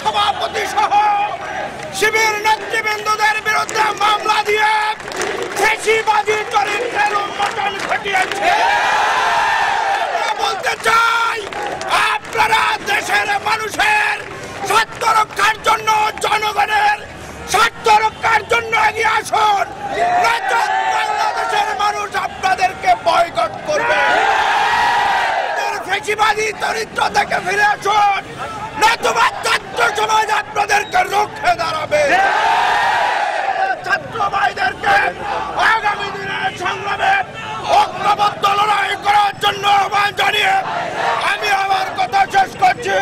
সভাপতি সহ শিবির নেতৃবৃন্দদের বিরুদ্ধে মামলা দিয়ে ফ্যাসিবাদী চরিত্রের উন্মোচন ঘটিয়েছে। বলতে চাই, আপনারা দেশের মানুষের স্বার্থ রক্ষার জন্য, জনগণের স্বার্থ রক্ষার জন্য এগিয়ে আসুন। বাংলাদেশের মানুষ আপনাদেরকে বয়কট করবে। ফ্যাসিবাদী চরিত্র থেকে ফিরে আসুন, নতুবা ছাত্র সমাজ আপনাদেরকে রুখে দাঁড়াবে। ছাত্র ভাইদেরকে আগামী দিনের সংগ্রামে ঐক্যবদ্ধ লড়াই করার জন্য আহ্বান জানিয়ে আমি আমার কথা শেষ করছি।